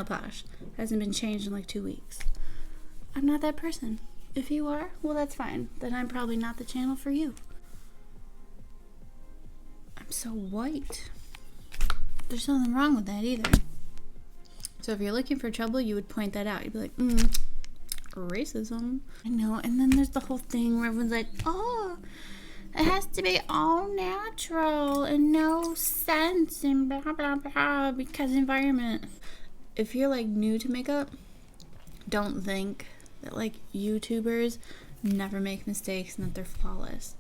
nail polish. Hasn't been changed in like 2 weeks. I'm not that person. If you are, well, that's fine. Then I'm probably not the channel for you. I'm so white. There's nothing wrong with that either. So if you're looking for trouble, you would point that out. You'd be like, racism. I know. And then there's the whole thing where everyone's like, oh, it has to be all natural and no scents and blah, blah, blah, because environment. If you're like new to makeup, don't think that like YouTubers never make mistakes and that they're flawless.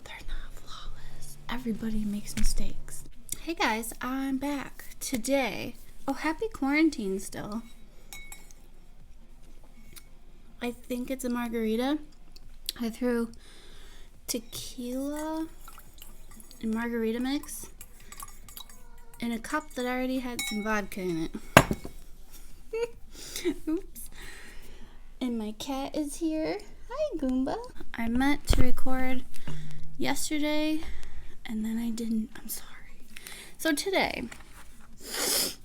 They're not flawless. Everybody makes mistakes. Hey guys, I'm back today. Oh, happy quarantine still. I think it's a margarita. I threw tequila and margarita mix in a cup that already had some vodka in it. Oops. And my cat is here. Hi, Goomba. I meant to record yesterday and then I didn't. I'm sorry. So today,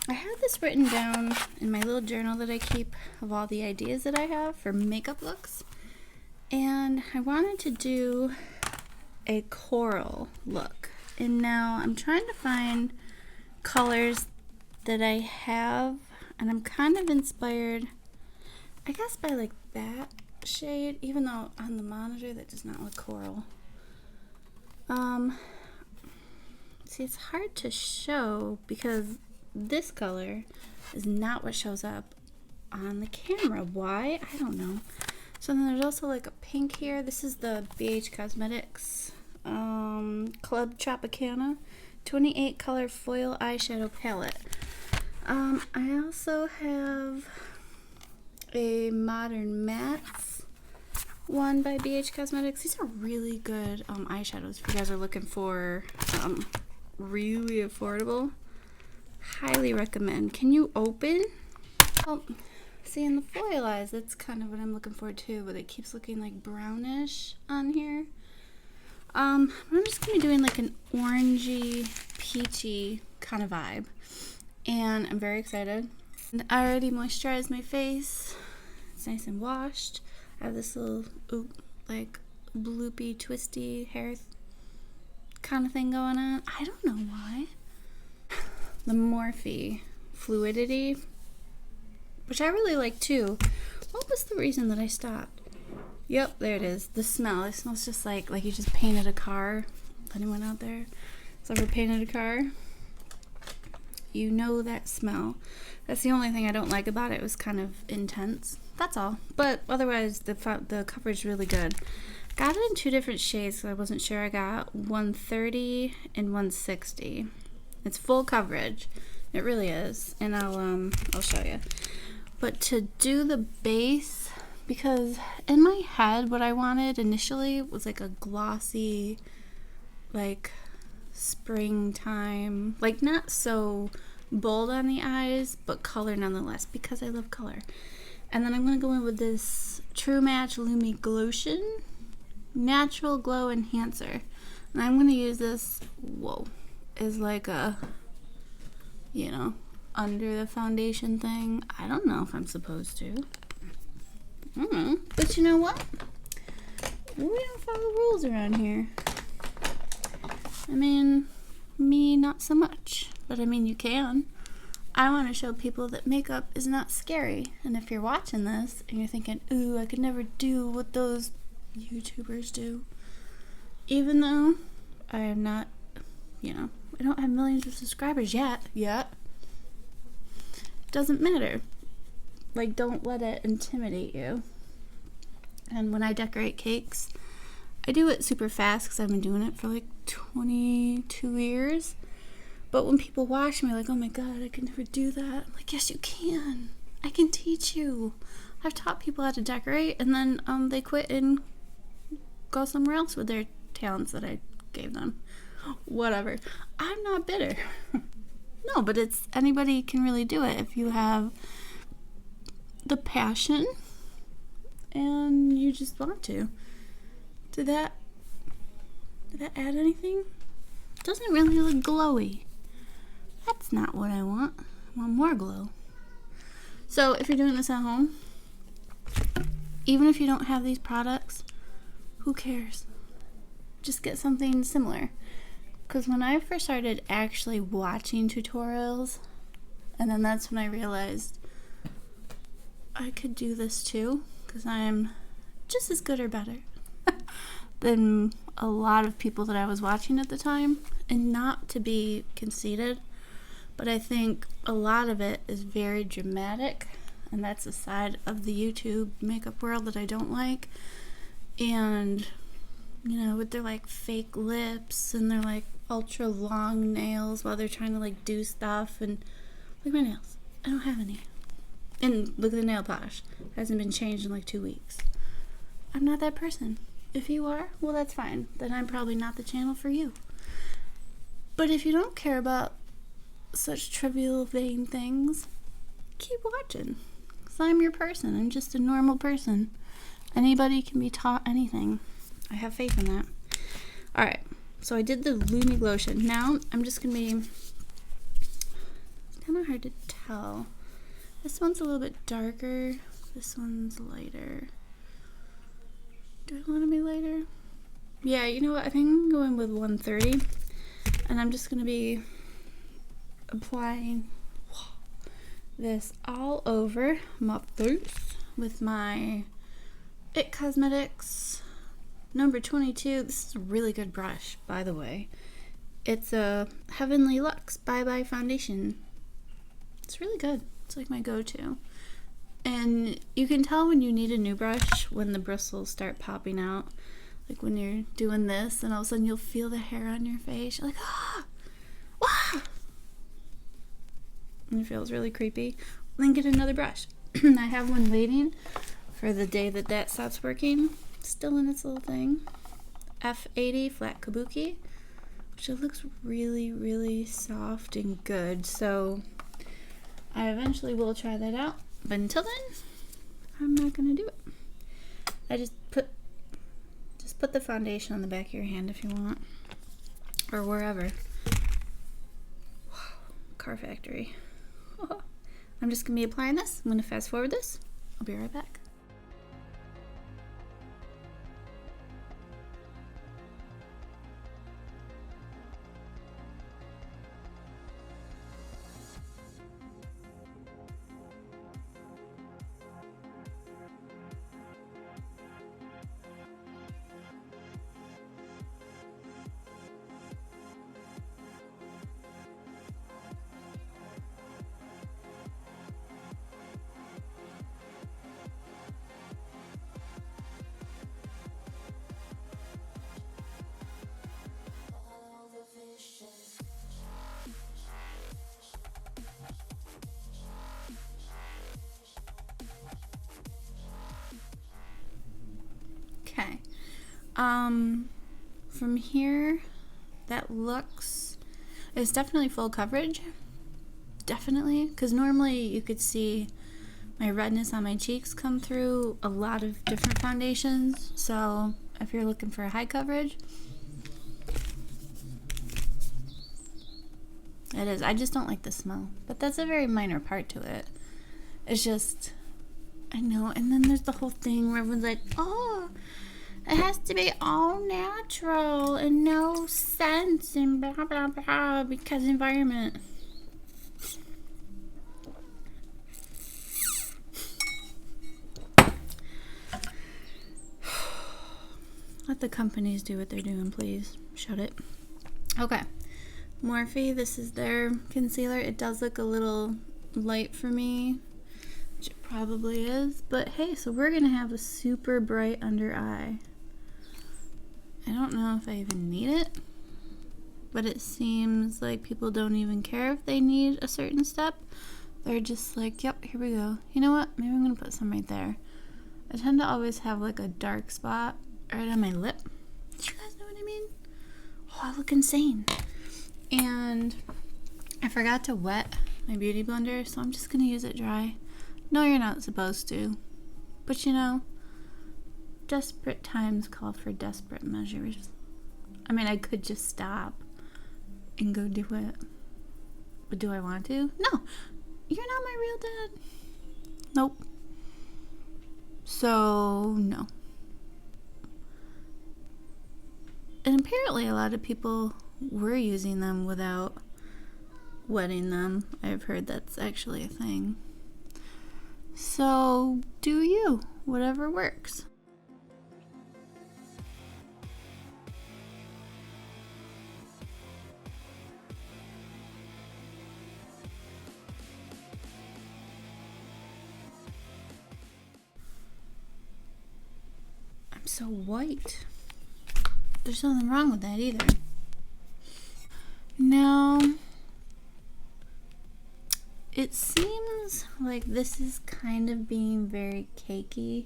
I have this written down in my little journal that I keep of all the ideas that I have for makeup looks. And I wanted to do a coral look. And now I'm trying to find colors that I have. And I'm kind of inspired, I guess, by like that shade. Even though on the monitor that does not look coral. See, it's hard to show because this color is not what shows up on the camera. Why? I don't know. So then there's also like a pink here. This is the BH Cosmetics Club Tropicana 28 color foil eyeshadow palette. I also have a Modern Mattes one by BH Cosmetics. These are really good eyeshadows if you guys are looking for really affordable. Highly recommend. Can you open? Well, see, in the foil eyes, that's kind of what I'm looking for too, but it keeps looking like brownish on here. I'm just gonna be doing like an orangey, peachy kind of vibe, and I'm very excited. And I already moisturized my face. It's nice and washed. I have this little like bloopy, twisty hair kind of thing going on. I don't know why. The Morphe Fluidity, which I really like too. What was the reason that I stopped? Yep, there it is. The smell. It smells just like you just painted a car. Anyone out there has ever painted a car? You know that smell. That's the only thing I don't like about it. It was kind of intense. That's all. But otherwise, the coverage is really good. Got it in 2 different shades, so I wasn't sure. I got 130 and 160. It's full coverage. It really is. And I'll show you. But to do the base, because in my head what I wanted initially was like a glossy, like springtime, like not so bold on the eyes, but color nonetheless, because I love color. And then I'm going to go in with this True Match Lumi Glotion Natural Glow Enhancer. And I'm going to use this, is like a, under the foundation thing. I don't know if I'm supposed to. I don't know. But you know what? We don't follow rules around here. I mean, me not so much. But I mean, you can. I want to show people that makeup is not scary. And if you're watching this and you're thinking, ooh, I could never do what those YouTubers do. Even though I am not, I don't have millions of subscribers yet. Doesn't matter. Like, don't let it intimidate you. And when I decorate cakes, I do it super fast because I've been doing it for like 22 years. But when people watch me, like, oh my god, I can never do that. I'm like, yes, you can. I can teach you. I've taught people how to decorate, and then they quit and go somewhere else with their talents that I gave them. Whatever. I'm not bitter. No, but it's anybody can really do it if you have the passion and you just want to. Did that add anything? It doesn't really look glowy. That's not what I want. I want more glow. So if you're doing this at home, even if you don't have these products, who cares? Just get something similar. Because when I first started actually watching tutorials, and then that's when I realized I could do this too, because I'm just as good or better than a lot of people that I was watching at the time. And not to be conceited, but I think a lot of it is very dramatic, and that's a side of the YouTube makeup world that I don't like. And you know, with their like fake lips and their like ultra long nails while they're trying to like do stuff. And look at my nails, I don't have any. And look at the nail polish, it hasn't been changed in like 2 weeks. I'm not that person. If you are, well, that's fine, then I'm probably not the channel for you. But if you don't care about such trivial vain things, keep watching, because I'm your person. I'm just a normal person. Anybody can be taught anything. I have faith in that. Alright, so I did the Lumi Lotion. Now I'm just going to be... It's kind of hard to tell. This one's a little bit darker. This one's lighter. Do I want to be lighter? Yeah, you know what? I think I'm going with 130. And I'm just going to be applying this all over my face with my It Cosmetics number 22. This is a really good brush, by the way. It's a Heavenly Luxe Bye Bye Foundation. It's really good. It's like my go-to. And you can tell when you need a new brush when the bristles start popping out. Like when you're doing this and all of a sudden you'll feel the hair on your face. You're like, ah! Wah! And it feels really creepy. Then get another brush. I have one waiting for the day that that stops working. Still in its little thing. F80 Flat Kabuki. Which it looks really, really soft and good. So I eventually will try that out. But until then, I'm not going to do it. I just put the foundation on the back of your hand if you want. Or wherever. Wow, car factory. I'm just going to be applying this. I'm going to fast forward this. I'll be right back. Okay. From here, that looks, it's definitely full coverage. Definitely. Because normally you could see my redness on my cheeks come through a lot of different foundations. So if you're looking for a high coverage, it is. I just don't like the smell. But that's a very minor part to it. It's just, I know. And then there's the whole thing where everyone's like, oh, it has to be all natural and no scents and blah, blah, blah, because environment. Let the companies do what they're doing, please. Shut it. Okay. Morphe, this is their concealer. It does look a little light for me, which it probably is. But hey, so we're going to have a super bright under eye. I don't know if I even need it, but it seems like people don't even care if they need a certain step. They're just like, yep, here we go. You know what? Maybe I'm going to put some right there. I tend to always have like a dark spot right on my lip. Do you guys know what I mean? Oh, I look insane. And I forgot to wet my beauty blender, so I'm just going to use it dry. No, you're not supposed to. But you know, desperate times call for desperate measures. I mean, I could just stop and go do it. But do I want to? No. You're not my real dad. Nope. So, no. And apparently a lot of people were using them without wetting them. I've heard that's actually a thing. So, do you. Whatever works. I'm so white. There's nothing wrong with that either. Now, it seems like this is kind of being very cakey,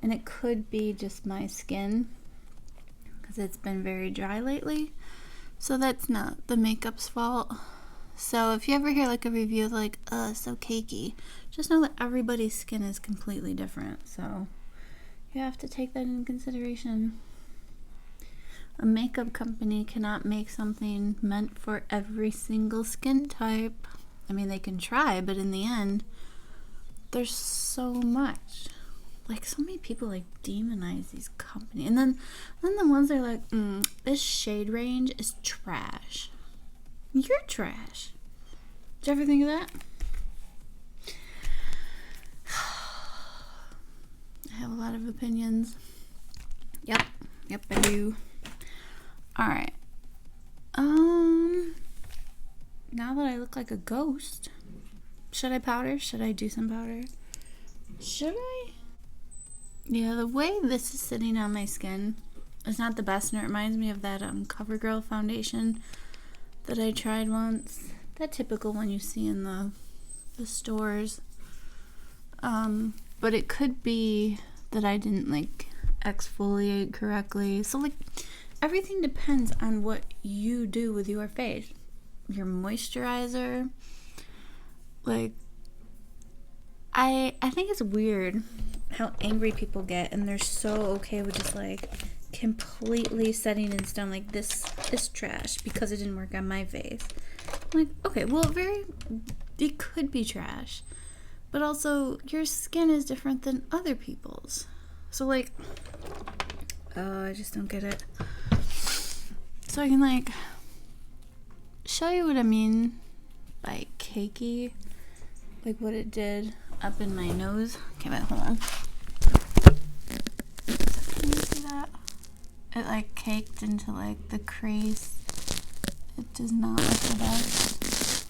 and it could be just my skin because it's been very dry lately. So that's not the makeup's fault. So if you ever hear like a review like, so cakey, just know that everybody's skin is completely different. So you have to take that into consideration. A makeup company cannot make something meant for every single skin type. I mean, they can try, but in the end, there's so much. Like, so many people, like, demonize these companies. And then the ones that are like, this shade range is trash. You're trash. Did you ever think of that? I have a lot of opinions. Yep, I do. Alright. Now that I look like a ghost, should I powder? Should I do some powder? Should I? Yeah, the way this is sitting on my skin is not the best, and it reminds me of that CoverGirl foundation that I tried once. That typical one you see in the stores. But it could be that I didn't like exfoliate correctly. So like everything depends on what you do with your face. Your moisturizer. Like, I think it's weird how angry people get, and they're so okay with just like completely setting in stone like this is trash because it didn't work on my face. I'm like, okay, well, it could be trash, but also your skin is different than other people's. So like, I just don't get it. So I can like show you what I mean by cakey, like what it did up in my nose. Okay, wait, hold on. Can you see that? It like caked into like the crease. It does not look the best.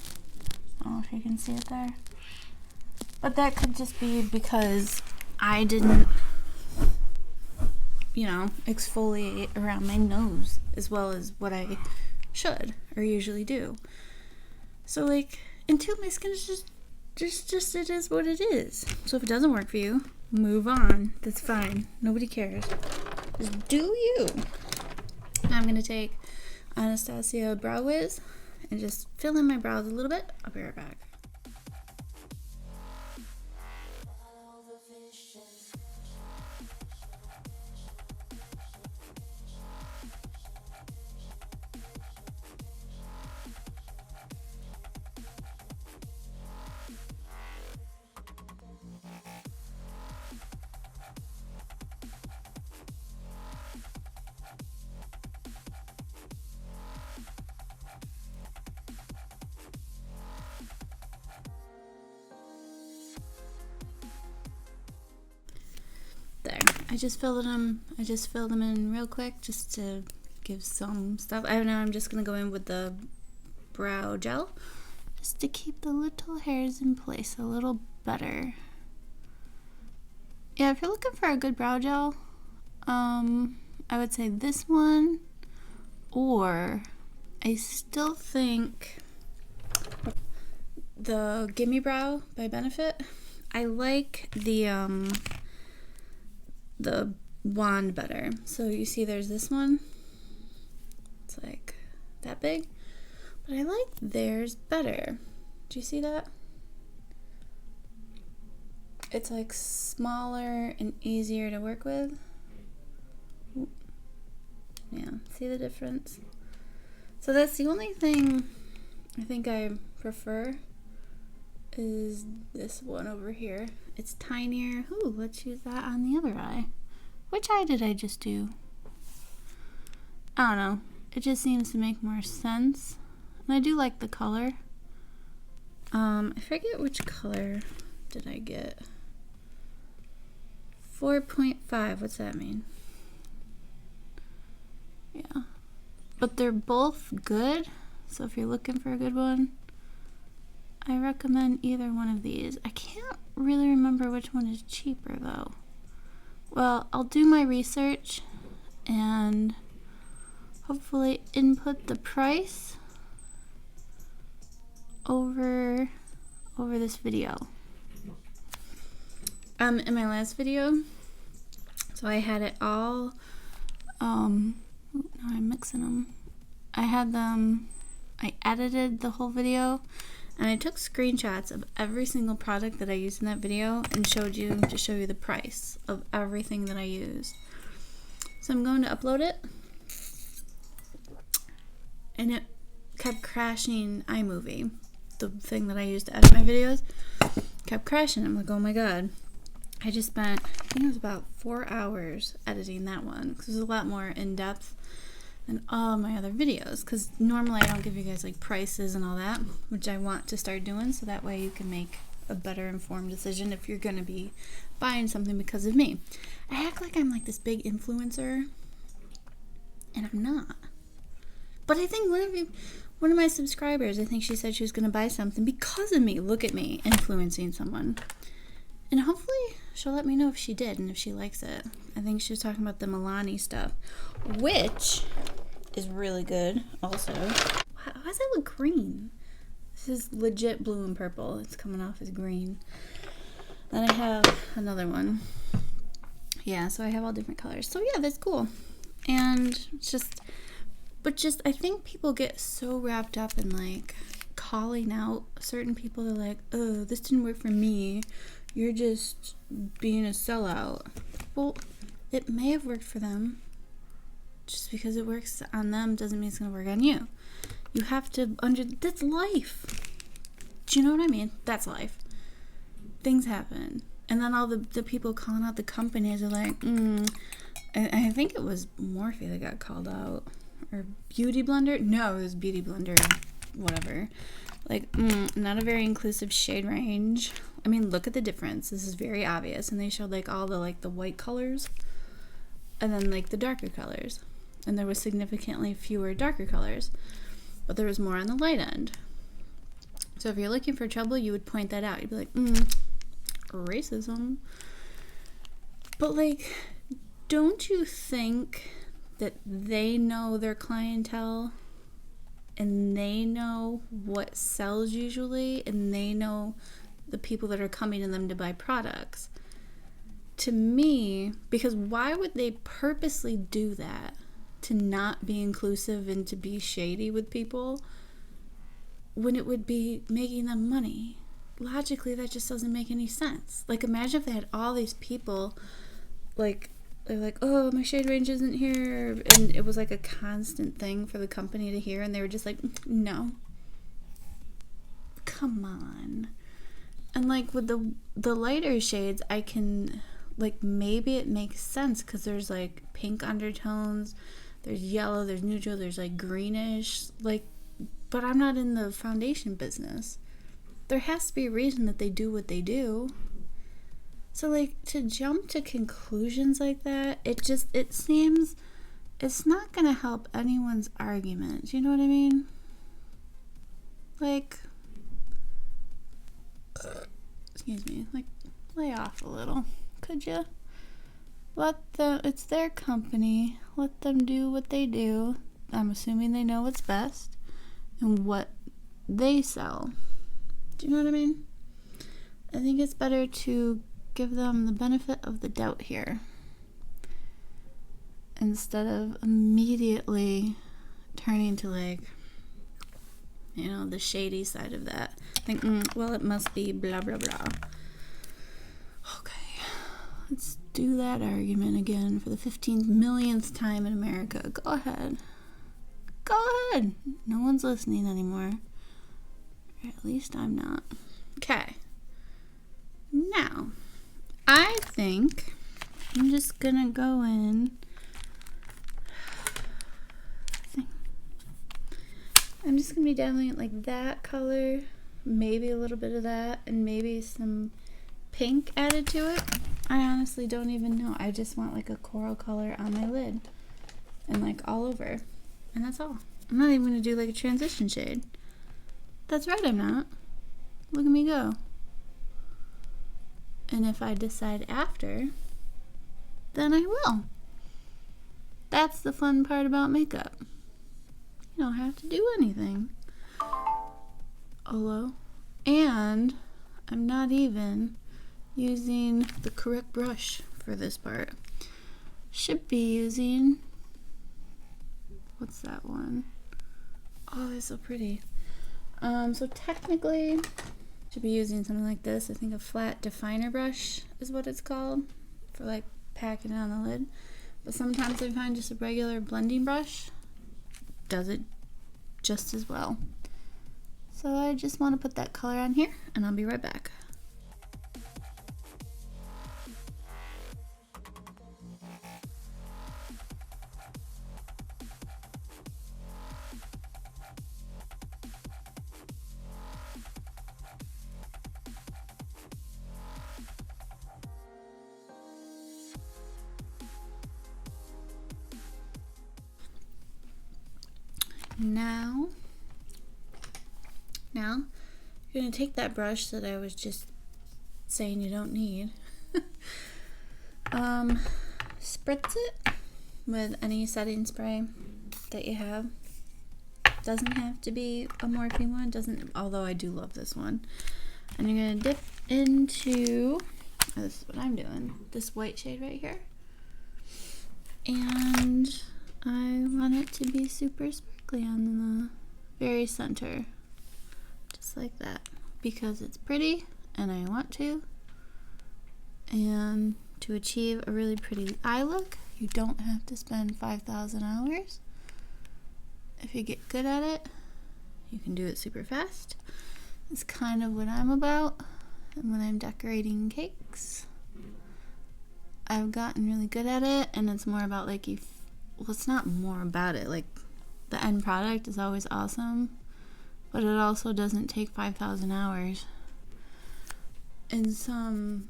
I don't know if you can see it there. But that could just be because I didn't, exfoliate around my nose as well as what I should or usually do. So like, until my skin is just it is what it is. So if it doesn't work for you, move on. That's fine. Nobody cares. Just do you. Now I'm gonna take Anastasia Brow Wiz and just fill in my brows a little bit. I'll be right back. There. I just filled them in real quick just to give some stuff. I'm just gonna go in with the brow gel just to keep the little hairs in place a little better. Yeah, if you're looking for a good brow gel, I would say this one, or I still think the Gimme Brow by Benefit. I like the wand better. So you see there's this one. It's like that big. But I like theirs better. Do you see that? It's like smaller and easier to work with. Yeah, see the difference? So that's the only thing I think I prefer. is this one over here. It's tinier. Ooh, let's use that on the other eye. Which eye did I just do? I don't know. It just seems to make more sense. And I do like the color. I forget which color did I get. 4.5. What's that mean? Yeah. But they're both good. So if you're looking for a good one, I recommend either one of these. I can't really remember which one is cheaper though. Well, I'll do my research and hopefully input the price over this video. In my last video, so I had it all, now I'm mixing them. I edited the whole video and I took screenshots of every single product that I used in that video and showed you to show you the price of everything that I used. So I'm going to upload it, and it kept crashing iMovie, the thing that I used to edit my videos, kept crashing. I'm like, oh my god. I just spent, I think it was about 4 hours editing that one because it was a lot more in-depth than all my other videos, because normally I don't give you guys like prices and all that, which I want to start doing so that way you can make a better informed decision if you're going to be buying something because of me. I act like I'm like this big influencer, and I'm not. But I think one of my subscribers, I think she said she was going to buy something because of me. Look at me influencing someone. And howfully she'll let me know if she did and if she likes it. I think she was talking about the Milani stuff, which is really good also. Why does it look green? This is legit blue and purple. It's coming off as green. Then I have another one. Yeah, so I have all different colors. So yeah, that's cool. And just I think people get so wrapped up in like calling out certain people. They're like, oh, this didn't work for me. You're just being a sellout. Well, it may have worked for them. Just because it works on them doesn't mean it's going to work on you. You have to that's life. Do you know what I mean? That's life. Things happen. And then all the people calling out the companies are like, I think it was Morphe that got called out. Or Beauty Blender? No, it was Beauty Blender. Whatever. Like, not a very inclusive shade range. I mean, look at the difference. This is very obvious. And they showed like all the like the white colors and then like the darker colors. And there was significantly fewer darker colors, but there was more on the light end. So if you're looking for trouble, you would point that out. You'd be like, racism. But like, don't you think that they know their clientele and they know what sells usually, and they know the people that are coming to them to buy products? To me, because why would they purposely do that? To not be inclusive and to be shady with people when it would be making them money? Logically, that just doesn't make any sense. Like, imagine if they had all these people, like, they're like, oh, my shade range isn't here, and it was like a constant thing for the company to hear, and they were just like, no. Come on. And like with the lighter shades, I can, like, maybe it makes sense because there's like pink undertones, there's yellow, there's neutral, there's like greenish, like, but I'm not in the foundation business. There has to be a reason that they do what they do. So like, to jump to conclusions like that, it seems it's not gonna help anyone's argument. You know what I mean? Like, excuse me, like, lay off a little, could you? It's their company. Let them do what they do. I'm assuming they know what's best and what they sell. Do you know what I mean? I think it's better to give them the benefit of the doubt here instead of immediately turning to, like, you know, the shady side of that. Think, well, it must be blah, blah, blah. Okay, let's do that argument again for the 15 millionth time in America. Go ahead. Go ahead. No one's listening anymore. Or at least I'm not. Okay. Now, I think I'm just gonna go in. I'm just gonna be dabbling it like that color, maybe a little bit of that, and maybe some pink added to it. I honestly don't even know. I just want like a coral color on my lid and like all over, and that's all. I'm not even gonna do like a transition shade. That's right, I'm not. Look at me go. And if I decide after, then I will. That's the fun part about makeup. You don't have to do anything. Hello? And I'm not even using the correct brush for this part. Should be using, what's that one? Oh, it's so pretty. So technically, should be using something like this. I think a flat definer brush is what it's called for like packing it on the lid. But sometimes I find just a regular blending brush does it just as well. So I just want to put that color on here and I'll be right back. Now you're going to take that brush that I was just saying you don't need, spritz it with any setting spray that you have. Doesn't have to be a Morphe one, although I do love this one. And you're going to dip into, this is what I'm doing, this white shade right here. And I want it to be super sparkly on the very center. Just like that. Because it's pretty and I want to. And to achieve a really pretty eye look, you don't have to spend 5,000 hours. If you get good at it, you can do it super fast. It's kind of what I'm about. And when I'm decorating cakes, I've gotten really good at it, and it's more about like well, it's not more about it. Like the end product is always awesome, but it also doesn't take 5,000 hours. And some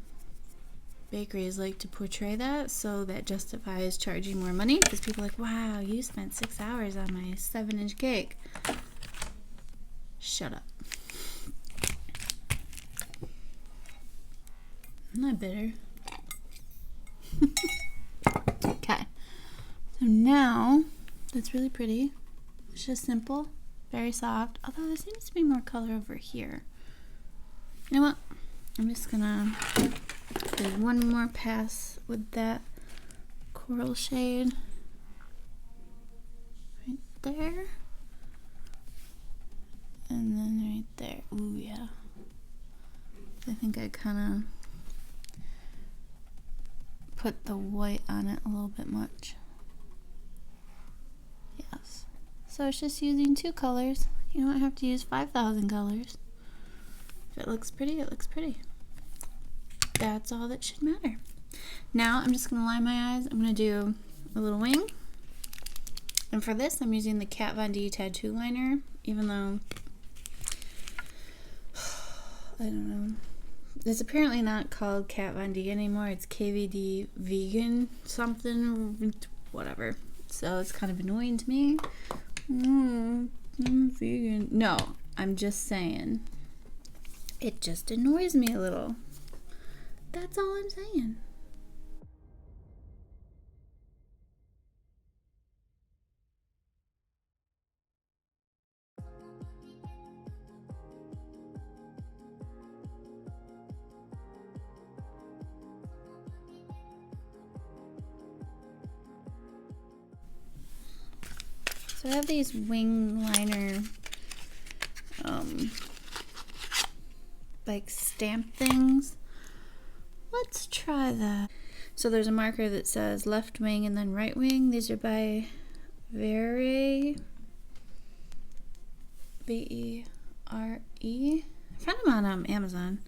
bakeries like to portray that, so that justifies charging more money, because people are like, wow, you spent 6 hours on my 7-inch cake. Shut up. I'm not bitter. Okay, so now that's really pretty. It's just simple, very soft, although there seems to be more color over here. You know what? I'm just gonna do one more pass with that coral shade right there, and then right there. Ooh, yeah. I think I kind of put the white on it a little bit much. Yes. So it's just using 2 colors. You don't have to use 5,000 colors. If it looks pretty, it looks pretty. That's all that should matter. Now I'm just going to line my eyes. I'm going to do a little wing. And for this, I'm using the Kat Von D tattoo liner, even though, I don't know. It's apparently not called Kat Von D anymore. It's KVD vegan something, whatever. So it's kind of annoying to me. I'm vegan. No, I'm just saying. It just annoys me a little. That's all I'm saying. So I have these wing liner like stamp things. Let's try that. So there's a marker that says left wing and then right wing. These are by Vere, V-E-R-E, found them on Amazon.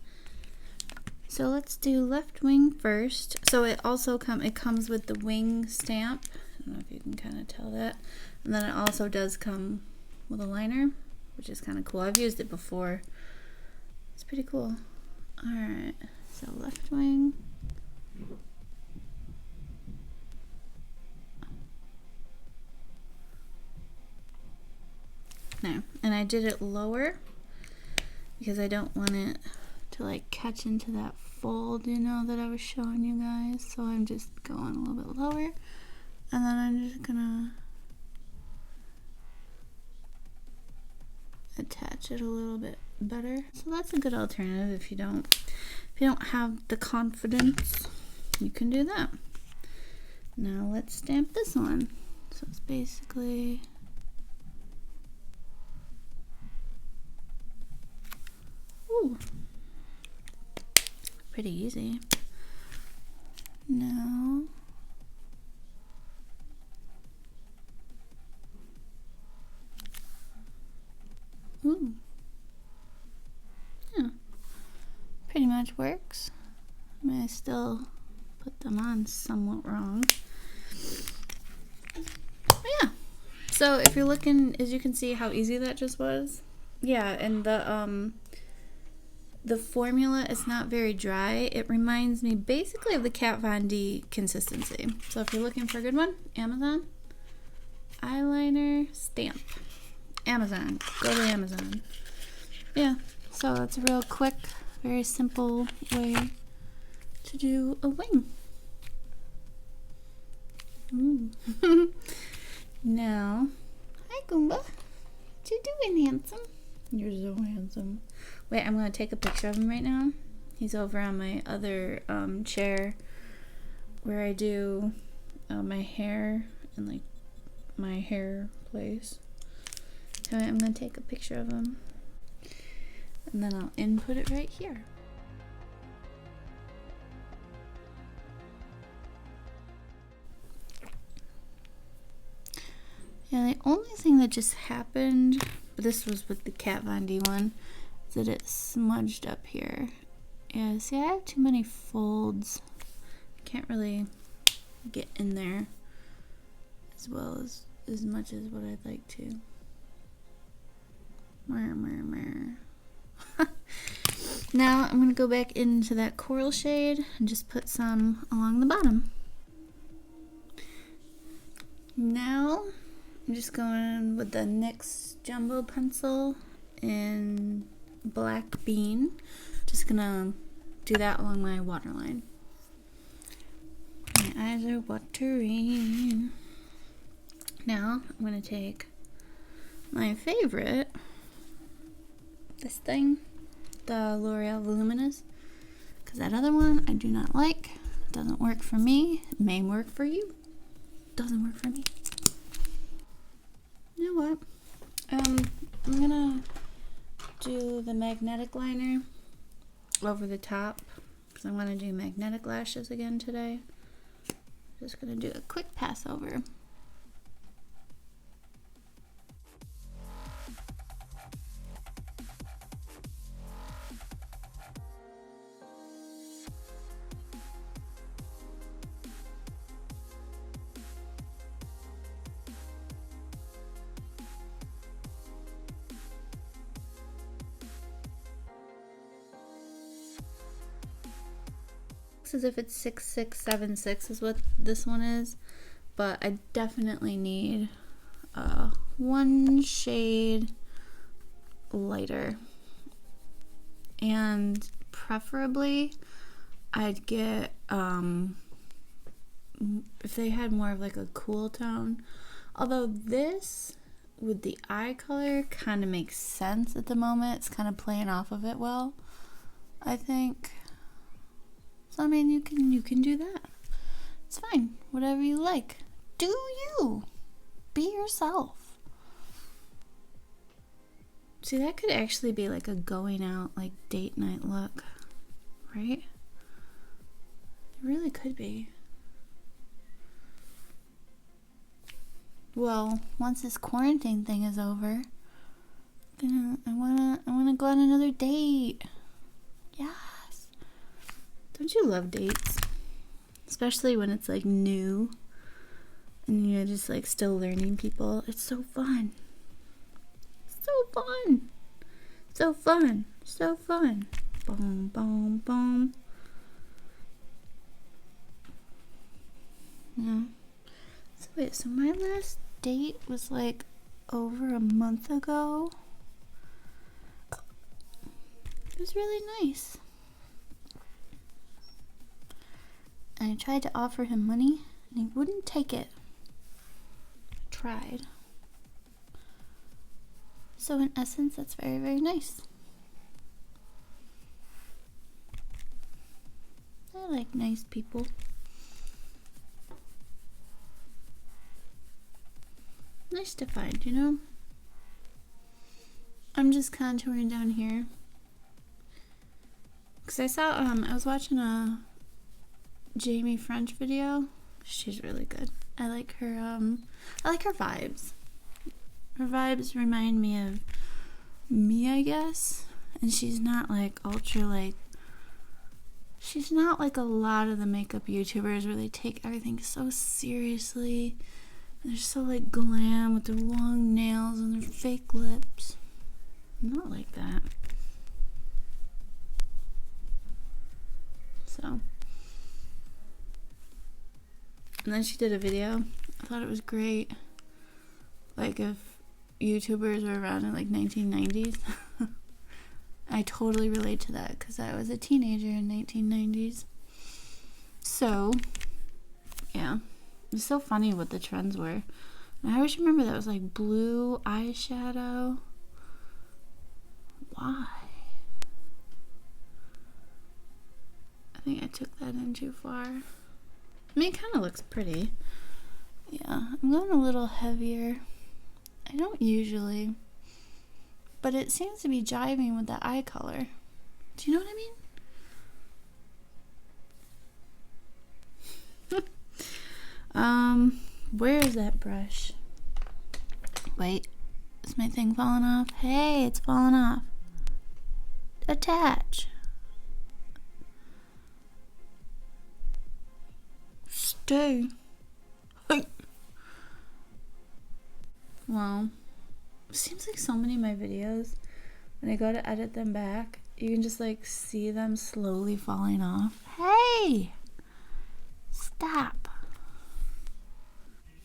So let's do left wing first. So it also comes with the wing stamp. I don't know if you can kind of tell that. And then it also does come with a liner, which is kind of cool. I've used it before. It's pretty cool. Alright, so left wing. Now, and I did it lower because I don't want it to like catch into that fold, you know, that I was showing you guys. So I'm just going a little bit lower, and then I'm just gonna attach it a little bit better. So that's a good alternative if you don't have the confidence, you can do that. Now let's stamp this one. So it's basically pretty easy. Now yeah, pretty much works. I mean, I still put them on somewhat wrong. But yeah, so if you're looking, as you can see how easy that just was. Yeah, and the formula is not very dry. It reminds me basically of the Kat Von D consistency. So if you're looking for a good one, Amazon, eyeliner stamp. Amazon, go to Amazon. Yeah, so it's a real quick, very simple way to do a wing. Now, hi Goomba. What you doing, handsome? You're so handsome. Wait, I'm going to take a picture of him right now. He's over on my other chair where I do my hair and like my hair place. So I'm going to take a picture of him. And then I'll input it right here. Yeah, the only thing that just happened, but this was with the Kat Von D one, is that it smudged up here. Yeah, see, I have too many folds. I can't really get in there as well as much as what I'd like to. Now I'm going to go back into that coral shade and just put some along the bottom. Now I'm just going with the NYX Jumbo Pencil in Black Bean. Just gonna do that along my waterline. My eyes are watering. Now I'm gonna take my favorite, this thing, the L'Oreal Voluminous, because that other one I do not like. It doesn't work for me. It may work for you. Doesn't work for me. You know what? I'm gonna do the magnetic liner over the top because I want to do magnetic lashes again today. Just gonna do a quick pass over. As if it's 6676 is what this one is, but I definitely need one shade lighter, and preferably I'd get if they had more of like a cool tone, although this with the eye color kind of makes sense at the moment. It's kind of playing off of it well, I think. So I mean, you can do that. It's fine. Whatever you like. Do you. Be yourself. See, that could actually be like a going out, like date night look, right? It really could be. Well, once this quarantine thing is over, I wanna go on another date. Yes. Don't you love dates? Especially when it's like new and you're just like still learning people. It's so fun. So fun. So fun. So fun. Boom, boom, boom. Yeah. So wait, so my last date was like over a month ago. It was really nice. And I tried to offer him money and he wouldn't take it. I tried. So in essence, that's very, very nice. I like nice people. Nice to find, you know? I'm just contouring down here. Because I saw, I was watching a Jamie French video. She's really good. I like her vibes. Her vibes remind me of me, I guess. And she's not like ultra like, she's not like a lot of the makeup YouTubers where they take everything so seriously. They're so like glam with their long nails and their fake lips. I'm not like that. So. And then she did a video. I thought it was great. Like if YouTubers were around in like 1990s. I totally relate to that because I was a teenager in 1990s. So, yeah. It's so funny what the trends were. And I always remember that was like blue eyeshadow. Why? I think I took that in too far. I mean, it kind of looks pretty. Yeah, I'm going a little heavier. I don't usually. But it seems to be jiving with the eye color. Do you know what I mean? Where is that brush? Wait, is my thing falling off? Hey, it's falling off. Attach. Stay. Hey. Well, it seems like so many of my videos, when I go to edit them back, you can just like see them slowly falling off. Hey! Stop.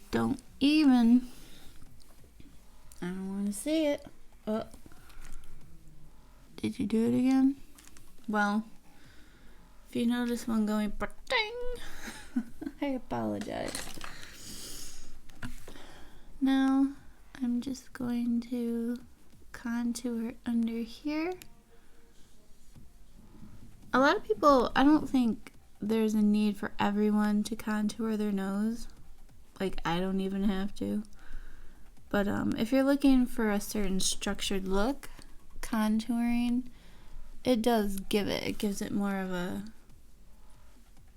Don't even. I don't want to see it. Oh. Did you do it again? Well, if you notice one going ding, I apologize. Now, I'm just going to contour under here. A lot of people, I don't think there's a need for everyone to contour their nose. Like, I don't even have to. But if you're looking for a certain structured look, contouring, it does give it. It gives it more of a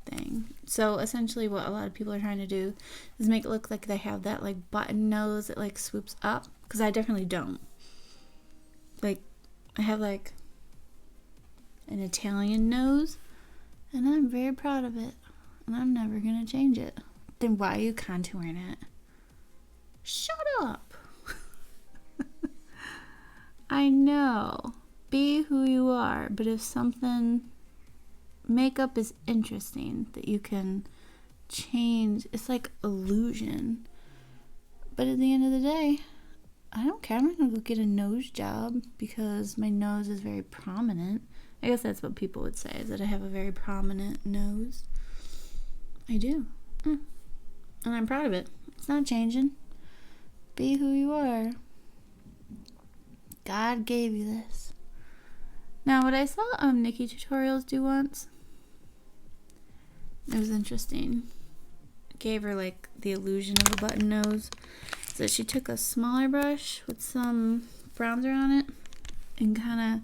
thing. So essentially what a lot of people are trying to do is make it look like they have that like button nose that like swoops up. Because I definitely don't. Like, I have like an Italian nose. And I'm very proud of it. And I'm never going to change it. Then why are you contouring it? Shut up. I know. Be who you are. But if something... Makeup is interesting. That you can change. It's like illusion. But at the end of the day, I don't care. I'm not going to go get a nose job. Because my nose is very prominent. I guess that's what people would say. Is that I have a very prominent nose. I do. And I'm proud of it. It's not changing. Be who you are. God gave you this. Now, what I saw Nikki tutorials do once, it was interesting. It gave her like the illusion of a button nose. So she took a smaller brush with some bronzer on it and kind of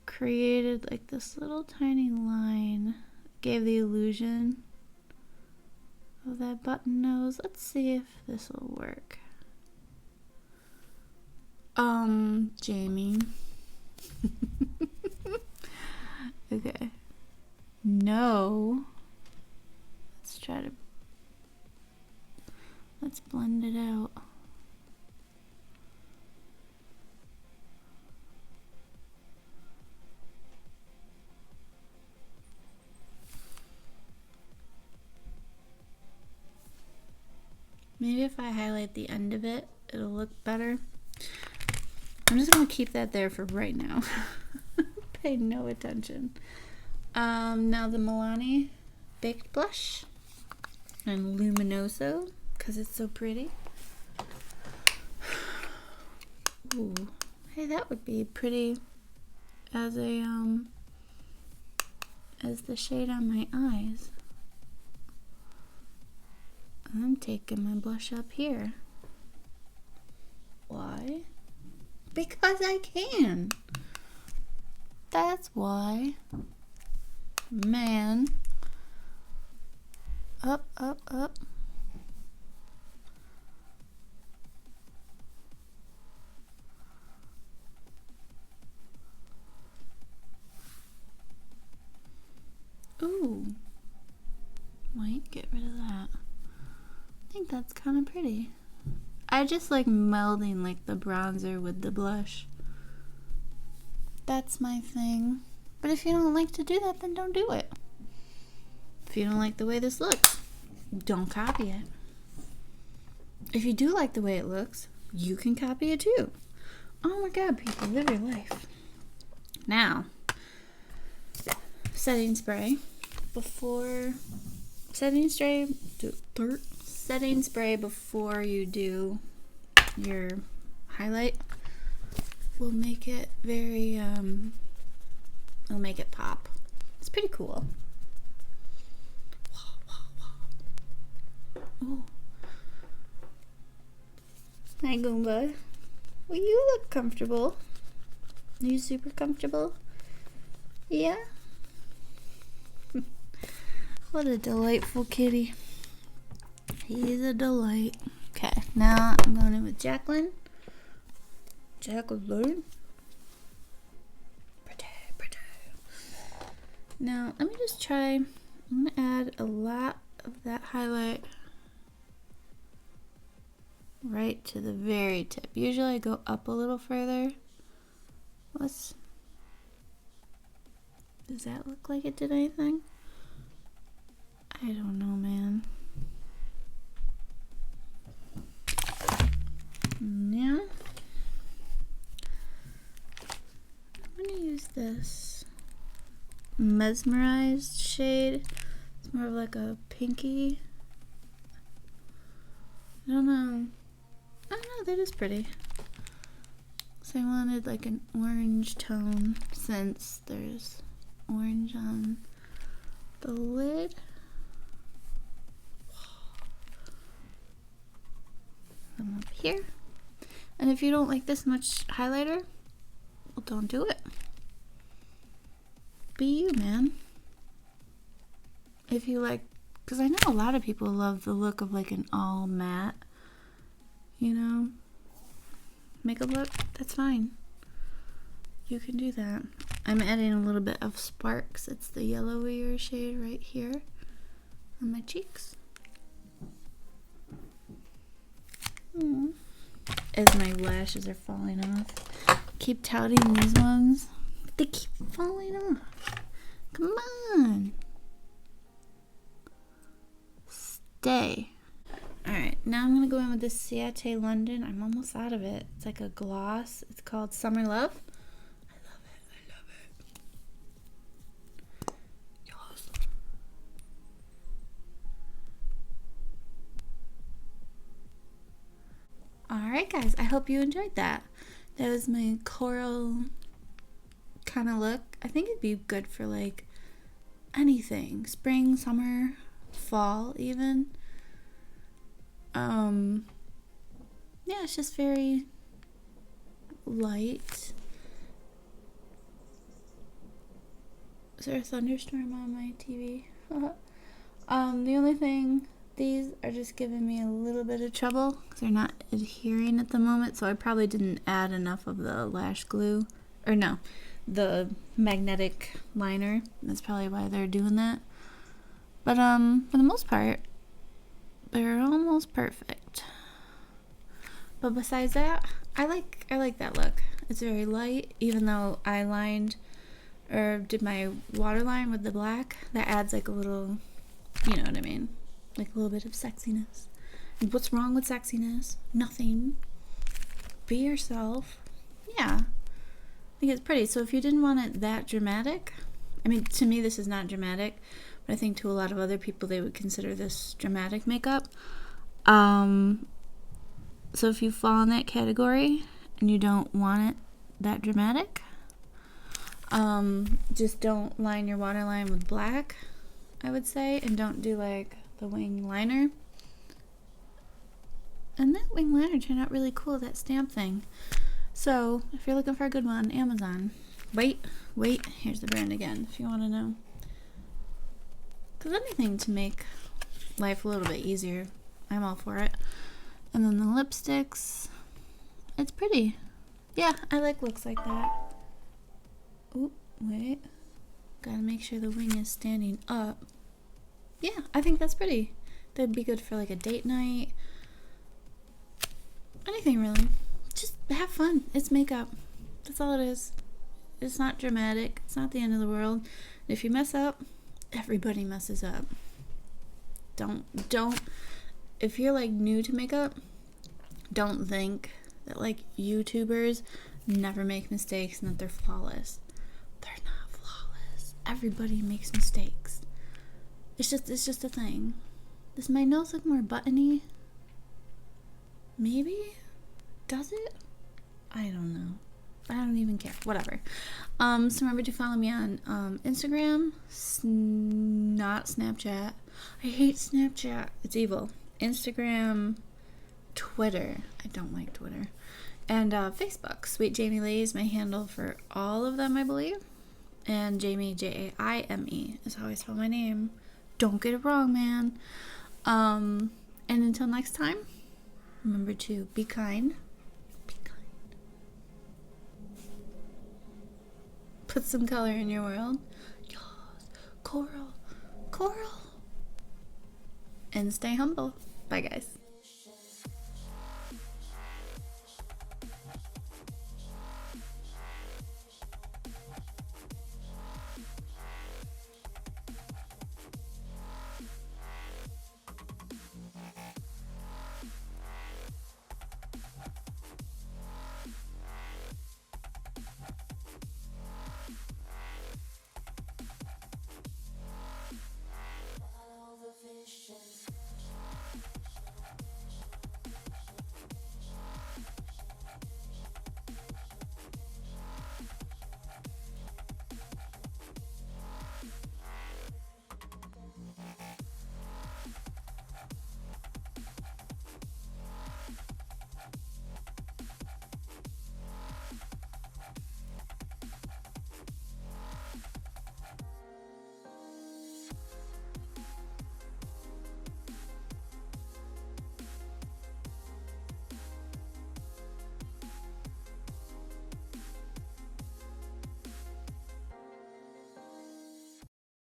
created like this little tiny line. Gave the illusion of that button nose. Let's see if this will work. Jamie. Okay. No. Let's blend it out. Maybe if I highlight the end of it, it'll look better. I'm just gonna keep that there for right now. Pay no attention. Now the Milani Baked Blush and Luminoso, because it's so pretty. Ooh, hey, that would be pretty as a as the shade on my eyes. I'm taking my blush up here. Why? Because I can. That's why. Man. Up, up, up. Ooh. Wait, get rid of that. I think that's kind of pretty. I just like melding like the bronzer with the blush. That's my thing. But if you don't like to do that, then don't do it. If you don't like the way this looks, don't copy it. If you do like the way it looks, you can copy it too. Oh my god, people, live your life. Now, setting spray before setting spray before you do your highlight will make it very it'll make it pop. It's pretty cool. Oh, hi Goomba. Well, you look comfortable. Are you super comfortable? Yeah. What a delightful kitty. He's a delight. Okay, now I'm going in with Jacqueline. Jacqueline. Pretty. Now, let me just try. I'm going to add a lot of that highlight right to the very tip. Usually I go up a little further. Does that look like it did anything? I don't know, man. Now, I'm going to use this Mesmerized shade. It's more of like a pinky. I don't know, that is pretty. So I wanted like an orange tone since there's orange on the lid. I'm up here. And if you don't like this much highlighter, well, don't do it. Be you, man. If you like, because I know a lot of people love the look of like an all matte, you know, makeup look. That's fine. You can do that. I'm adding a little bit of Sparks. It's the yellowier shade right here on my cheeks. As my lashes are falling off. Keep touting these ones. They keep falling off. Come on. Stay. Alright, now I'm going to go in with this Ciate London. I'm almost out of it. It's like a gloss. It's called Summer Love. I love it. Yes. Alright guys, I hope you enjoyed that. That was my coral kind of look. I think it'd be good for like anything. Spring, summer, fall even. Yeah, it's just very light. Is there a thunderstorm on my TV? The only thing These are just giving me a little bit of trouble because they're not adhering at the moment, so I probably didn't add enough of the lash glue, or no, the magnetic liner. That's probably why they're doing that. But for the most part, they're almost perfect. But besides that, I like that look. It's very light, even though I lined or did my waterline with the black. That adds like a little, you know what I mean, like a little bit of sexiness. And what's wrong with sexiness? Nothing. Be yourself. Yeah, I think it's pretty. So if you didn't want it that dramatic, I mean, to me this is not dramatic, but I think to a lot of other people they would consider this dramatic makeup. So if you fall in that category and you don't want it that dramatic, just don't line your waterline with black, I would say, and don't do like the wing liner. And that wing liner turned out really cool, that stamp thing. So if you're looking for a good one, Amazon. Wait, here's the brand again if you want to know. Because anything to make life a little bit easier, I'm all for it. And then the lipsticks, it's pretty. Yeah, I like looks like that. Oop, wait. Gotta make sure the wing is standing up. Yeah, I think that's pretty. That'd be good for like a date night. Anything really. Just have fun. It's makeup. That's all it is. It's not dramatic. It's not the end of the world. And if you mess up, everybody messes up. Don't, if you're like new to makeup, don't think that like YouTubers never make mistakes and that they're flawless. They're not flawless. Everybody makes mistakes. It's just a thing. Does my nose look more buttony? Maybe? Does it? I don't know. I don't even care. Whatever. So remember to follow me on Instagram, not Snapchat. I hate Snapchat. It's evil. Instagram, Twitter. I don't like Twitter. And Facebook. Sweet Jamie Lee is my handle for all of them, I believe. And Jamie, Jaime, is how I spell my name. Don't get it wrong, man. And until next time, remember to be kind. Be kind. Put some color in your world. Yes. Coral. And stay humble. Bye, guys.